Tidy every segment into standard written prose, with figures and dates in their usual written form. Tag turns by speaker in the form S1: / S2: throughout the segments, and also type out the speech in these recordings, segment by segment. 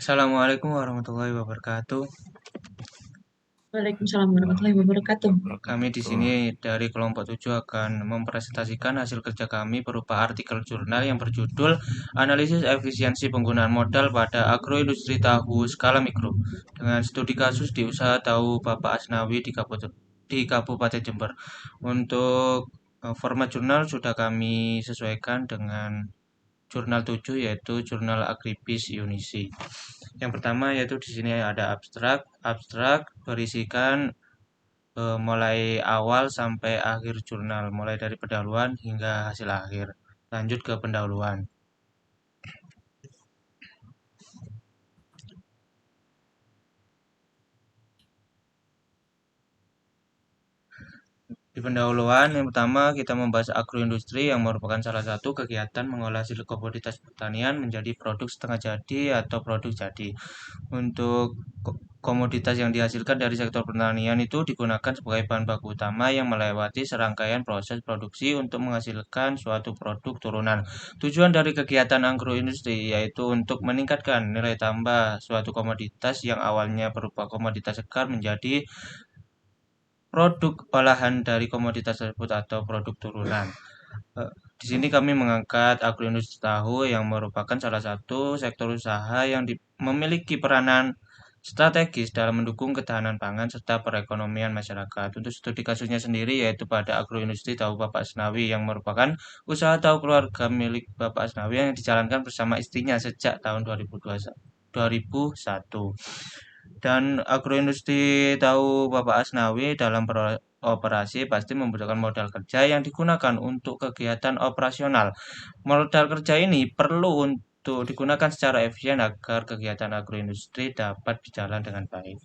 S1: Assalamualaikum warahmatullahi wabarakatuh.
S2: Waalaikumsalam warahmatullahi wabarakatuh.
S1: Kami di sini dari kelompok 7 akan mempresentasikan hasil kerja kami berupa artikel jurnal yang berjudul Analisis Efisiensi Penggunaan Modal pada Agroindustri Tahu Skala Mikro dengan studi kasus di usaha tahu Bapak Asnawi di Kabupaten Jember. Untuk format jurnal sudah kami sesuaikan dengan jurnal 7 yaitu jurnal Agribis Unisi. Yang pertama yaitu di sini ada abstrak. Abstrak berisikan mulai awal sampai akhir jurnal, mulai dari pendahuluan hingga hasil akhir. Lanjut ke pendahuluan. Di pendahuluan yang pertama kita membahas agroindustri yang merupakan salah satu kegiatan mengolah hasil komoditas pertanian menjadi produk setengah jadi atau produk jadi. Untuk komoditas yang dihasilkan dari sektor pertanian itu digunakan sebagai bahan baku utama yang melewati serangkaian proses produksi untuk menghasilkan suatu produk turunan. Tujuan dari kegiatan agroindustri yaitu untuk meningkatkan nilai tambah suatu komoditas yang awalnya berupa komoditas segar menjadi produk olahan dari komoditas tersebut atau produk turunan. Di sini kami mengangkat agroindustri tahu yang merupakan salah satu sektor usaha yang memiliki peranan strategis dalam mendukung ketahanan pangan serta perekonomian masyarakat. Untuk studi kasusnya sendiri yaitu pada agroindustri tahu Bapak Asnawi yang merupakan usaha tahu keluarga milik Bapak Asnawi yang dijalankan bersama istrinya sejak tahun 2001. Dan agroindustri tahu Bapak Asnawi dalam beroperasi pasti membutuhkan modal kerja yang digunakan untuk kegiatan operasional. Modal kerja ini perlu untuk digunakan secara efisien agar kegiatan agroindustri dapat berjalan dengan baik.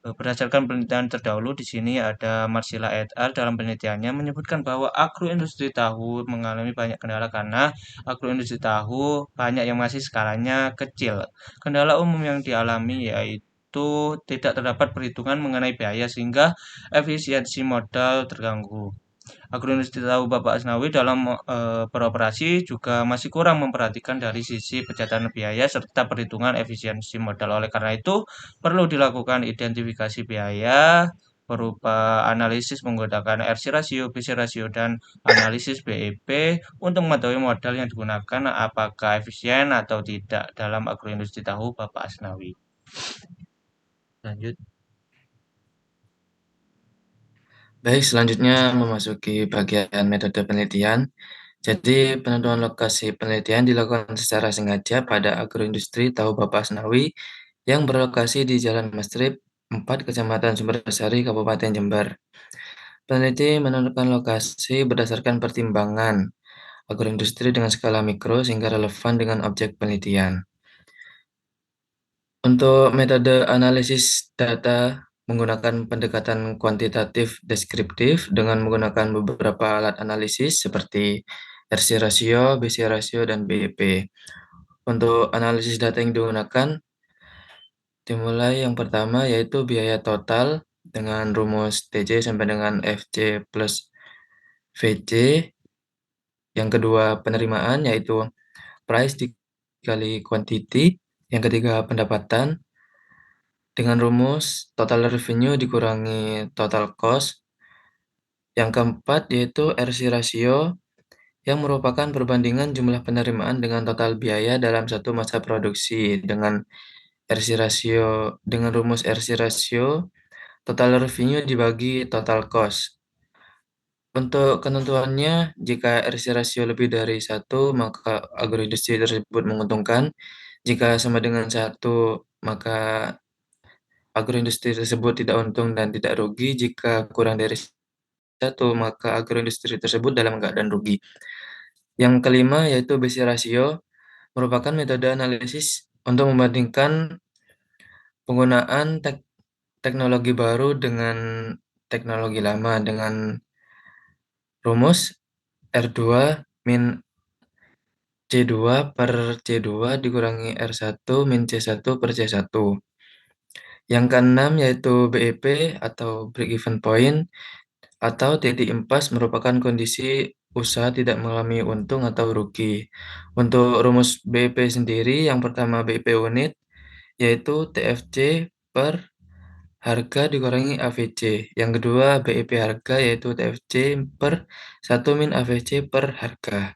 S1: Berdasarkan penelitian terdahulu di sini ada Marsila et al. Dalam penelitiannya menyebutkan bahwa agroindustri tahu mengalami banyak kendala karena agroindustri tahu banyak yang masih skalanya kecil. Kendala umum yang dialami yaitu tidak terdapat perhitungan mengenai biaya sehingga efisiensi modal terganggu. Agroindustri tahu Bapak Asnawi dalam beroperasi juga masih kurang memperhatikan dari sisi pencatatan biaya serta perhitungan efisiensi modal. Oleh karena itu, perlu dilakukan identifikasi biaya berupa analisis menggunakan RC rasio, BC rasio, dan analisis BEP untuk mengetahui modal yang digunakan apakah efisien atau tidak dalam agroindustri tahu Bapak Asnawi. Lanjut.
S3: Baik, selanjutnya memasuki bagian metode penelitian. Jadi, penentuan lokasi penelitian dilakukan secara sengaja pada agroindustri tahu Bapak Asnawi yang berlokasi di Jalan Mastrip, 4, Kecamatan Sumbersari, Kabupaten Jember. Peneliti menentukan lokasi berdasarkan pertimbangan agroindustri dengan skala mikro sehingga relevan dengan objek penelitian. Untuk metode analisis data menggunakan pendekatan kuantitatif deskriptif dengan menggunakan beberapa alat analisis seperti RC rasio, BC rasio, dan BEP. Untuk analisis data yang digunakan, dimulai yang pertama yaitu biaya total dengan rumus TJ sampai dengan FC plus VC. Yang kedua penerimaan yaitu price dikali quantity. Yang ketiga pendapatan dengan rumus total revenue dikurangi total cost. Yang keempat yaitu RC ratio yang merupakan perbandingan jumlah penerimaan dengan total biaya dalam satu masa produksi dengan RC ratio dengan rumus RC ratio total revenue dibagi total cost. Untuk ketentuannya, jika RC rasio lebih dari 1, maka agroindustri tersebut menguntungkan. Jika sama dengan 1, maka agroindustri tersebut tidak untung dan tidak rugi. Jika kurang dari 1, maka agroindustri tersebut dalam keadaan rugi. Yang kelima yaitu BC rasio merupakan metode analisis untuk membandingkan penggunaan teknologi baru dengan teknologi lama dengan rumus R2 min C2 per C2 dikurangi R1 min C1 per C1. Yang keenam yaitu BEP atau break even point atau titik impas merupakan kondisi usaha tidak mengalami untung atau rugi. Untuk rumus BEP sendiri, yang pertama BEP unit yaitu TFC per harga dikurangi AVC. Yang kedua BIP harga yaitu TFC per 1 min AVC per harga.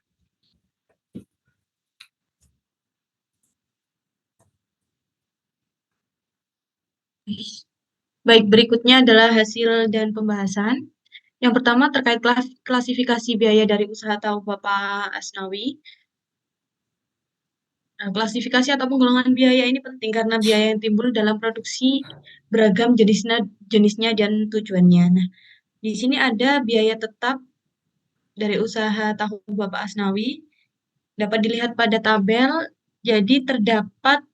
S2: Baik, berikutnya adalah hasil dan pembahasan. Yang pertama terkait klasifikasi biaya dari usaha tahu Bapak Asnawi. Nah, klasifikasi atau penggolongan biaya ini penting karena biaya yang timbul dalam produksi beragam jenisnya dan tujuannya. Nah, di sini ada biaya tetap dari usaha tahu Bapak Asnawi. Dapat dilihat pada tabel, jadi terdapat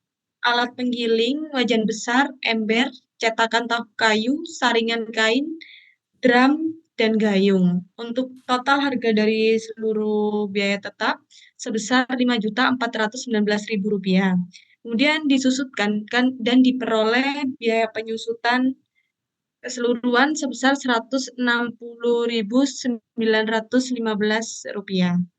S2: alat penggiling, wajan besar, ember, cetakan tahu kayu, saringan kain, drum, dan gayung. Untuk total harga dari seluruh biaya tetap sebesar Rp5.419.000. Kemudian disusutkan dan diperoleh biaya penyusutan keseluruhan sebesar Rp160.915.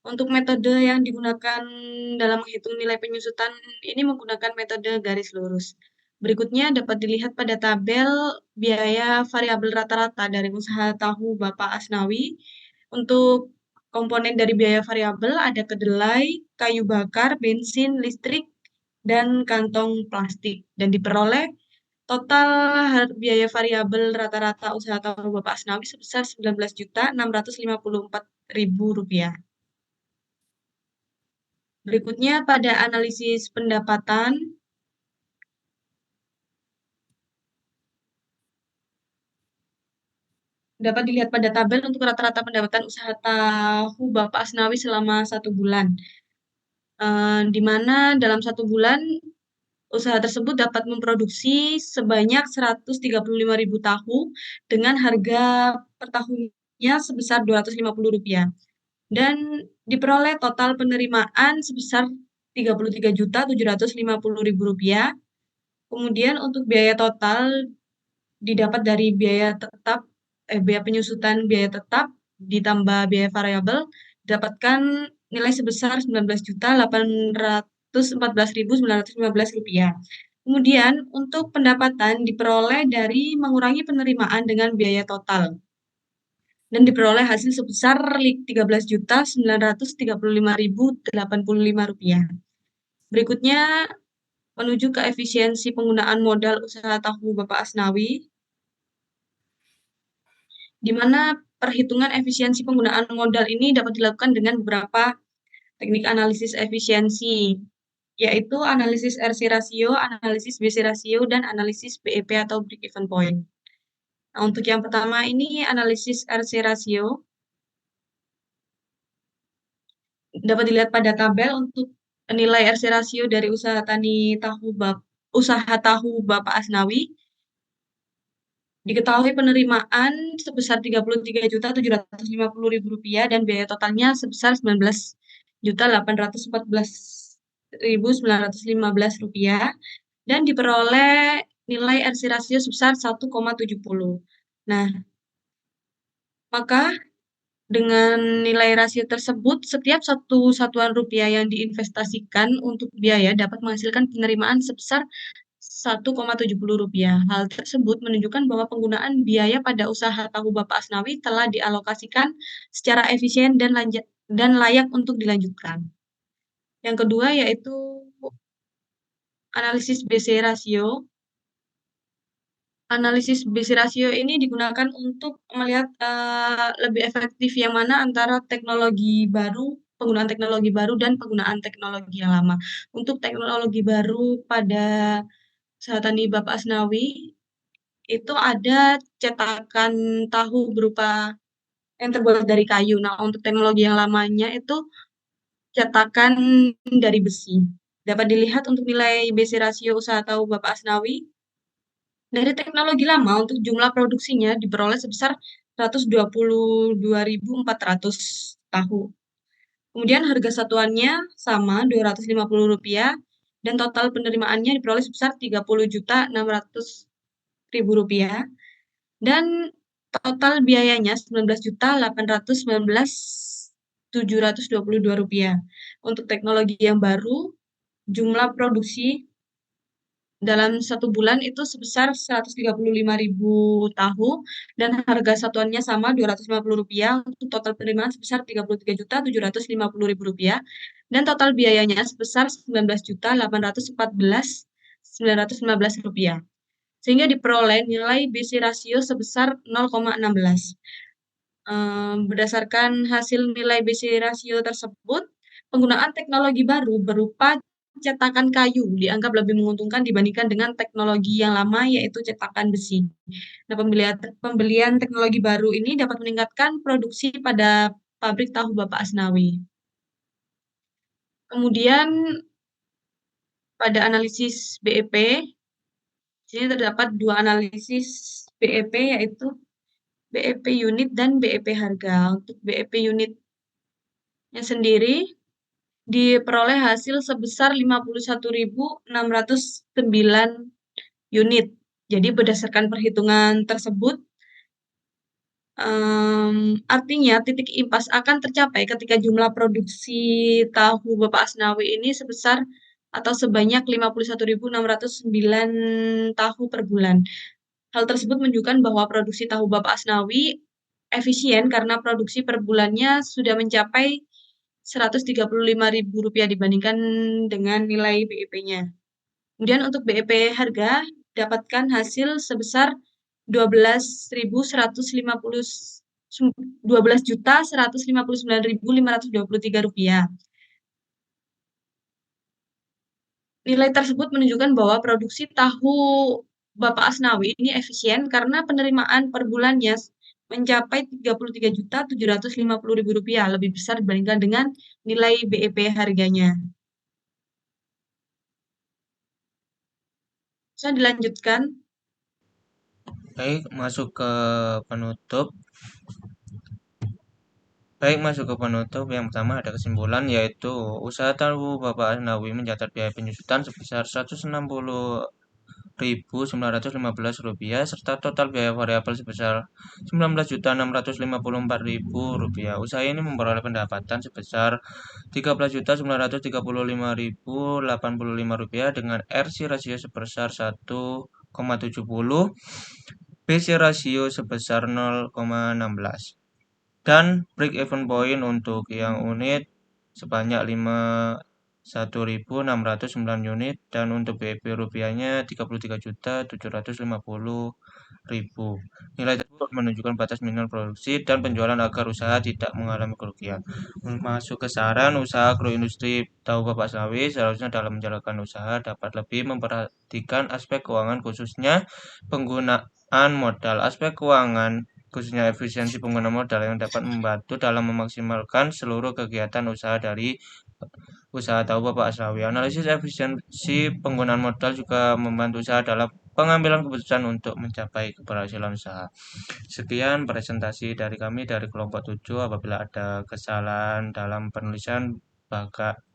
S2: Untuk metode yang digunakan dalam menghitung nilai penyusutan ini menggunakan metode garis lurus. Berikutnya dapat dilihat pada tabel biaya variabel rata-rata dari usaha tahu Bapak Asnawi. Untuk komponen dari biaya variabel ada kedelai, kayu bakar, bensin, listrik, dan kantong plastik. Dan diperoleh total biaya variabel rata-rata usaha tahu Bapak Asnawi sebesar Rp19.654.000. Berikutnya pada analisis pendapatan, dapat dilihat pada tabel untuk rata-rata pendapatan usaha tahu Bapak Asnawi selama 1 bulan. Di mana dalam 1 bulan usaha tersebut dapat memproduksi sebanyak 135.000 tahu dengan harga per tahunnya sebesar Rp250. Dan diperoleh total penerimaan sebesar Rp33.750.000. Kemudian untuk biaya total didapat dari biaya tetap, biaya penyusutan biaya tetap ditambah biaya variabel, dapatkan nilai sebesar Rp19.814.915. Kemudian untuk pendapatan diperoleh dari mengurangi penerimaan dengan biaya total dan diperoleh hasil sebesar Rp13.935.085. Berikutnya menuju ke efisiensi penggunaan modal usaha tahu Bapak Asnawi, di mana perhitungan efisiensi penggunaan modal ini dapat dilakukan dengan beberapa teknik analisis efisiensi, yaitu analisis RC ratio, analisis BC ratio, dan analisis BEP atau break-even point. Nah, untuk yang pertama ini analisis RC ratio, dapat dilihat pada tabel untuk nilai RC ratio dari usaha tahu Bapak Asnawi. Diketahui penerimaan sebesar Rp33.750.000 dan biaya totalnya sebesar Rp19.814.915 dan diperoleh nilai RC rasio sebesar 1,70. Nah, maka dengan nilai rasio tersebut, setiap satu satuan rupiah yang diinvestasikan untuk biaya dapat menghasilkan penerimaan sebesar Rp1,70. Hal tersebut menunjukkan bahwa penggunaan biaya pada usaha tahu Bapak Asnawi telah dialokasikan secara efisien dan layak untuk dilanjutkan. Yang kedua yaitu analisis BC ratio. Analisis BC ratio ini digunakan untuk melihat lebih efektif yang mana antara penggunaan teknologi baru dan penggunaan teknologi yang lama. Untuk teknologi baru pada usaha tani Bapak Asnawi itu ada cetakan tahu berupa yang terbuat dari kayu. Nah, untuk teknologi yang lamanya itu cetakan dari besi. Dapat dilihat untuk nilai BC rasio usaha tahu Bapak Asnawi. Dari teknologi lama untuk jumlah produksinya diperoleh sebesar 122.400 tahu. Kemudian harga satuannya sama Rp250 dan total penerimaannya diperoleh sebesar Rp30.600.000 dan total biayanya Rp19.819.000 Rp722. Untuk teknologi yang baru, jumlah produksi dalam 1 bulan itu sebesar 135.000 tahu dan harga satuannya sama Rp250 untuk total penerimaan sebesar Rp33.750.000 dan total biayanya sebesar Rp19.814.915 sehingga diperoleh nilai BC rasio sebesar 0,16. Berdasarkan hasil nilai BC rasio tersebut, penggunaan teknologi baru berupa cetakan kayu dianggap lebih menguntungkan dibandingkan dengan teknologi yang lama, yaitu cetakan besi. Nah, pembelian teknologi baru ini dapat meningkatkan produksi pada pabrik tahu Bapak Asnawi. Kemudian pada analisis BEP, di sini terdapat 2 analisis BEP, yaitu BEP unit dan BEP harga. Untuk BEP unitnya sendiri diperoleh hasil sebesar 51.609 unit. Jadi berdasarkan perhitungan tersebut, artinya titik impas akan tercapai ketika jumlah produksi tahu Bapak Asnawi ini sebesar atau sebanyak 51.609 tahu per bulan. Hal tersebut menunjukkan bahwa produksi tahu Bapak Asnawi efisien karena produksi per bulannya sudah mencapai Rp135.000 dibandingkan dengan nilai BEP-nya. Kemudian untuk BEP harga dapatkan hasil sebesar Rp12.159.523. Nilai tersebut menunjukkan bahwa produksi tahu Bapak Asnawi ini efisien karena penerimaan per bulannya mencapai Rp33.750.000, lebih besar dibandingkan dengan nilai BEP harganya. Bisa dilanjutkan.
S1: Baik, masuk ke penutup. Yang pertama ada kesimpulan, yaitu usaha tahu Bapak Asnawi mencatat biaya penyusutan sebesar Rp160.915 serta total biaya variabel sebesar Rp19.654.000. Usaha ini memperoleh pendapatan sebesar Rp13.935.085 dengan RC rasio sebesar 1,70, BC rasio sebesar 0,16. Dan break even point untuk yang unit sebanyak 51.609 unit dan untuk BEP rupiahnya Rp33.750.000. Nilai tersebut menunjukkan batas minimal produksi dan penjualan agar usaha tidak mengalami kerugian. Masuk ke saran, usaha agroindustri tahu Bapak Asnawi seharusnya dalam menjalankan usaha dapat lebih memperhatikan aspek keuangan, khususnya penggunaan modal. Aspek keuangan khususnya efisiensi pengguna modal yang dapat membantu dalam memaksimalkan seluruh kegiatan usaha dari usaha tahu Bapak Asnawi. Analisis efisiensi penggunaan modal juga membantu usaha dalam pengambilan keputusan untuk mencapai keberhasilan usaha. Sekian presentasi dari kami dari kelompok 7. Apabila ada kesalahan dalam penulisan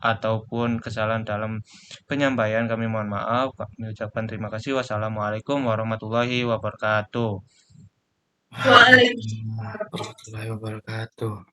S1: ataupun kesalahan dalam penyampaian, kami mohon maaf. Kami ucapkan terima kasih. Wassalamualaikum warahmatullahi wabarakatuh.
S2: Waalaikumsalam
S3: warahmatullahi wabarakatuh.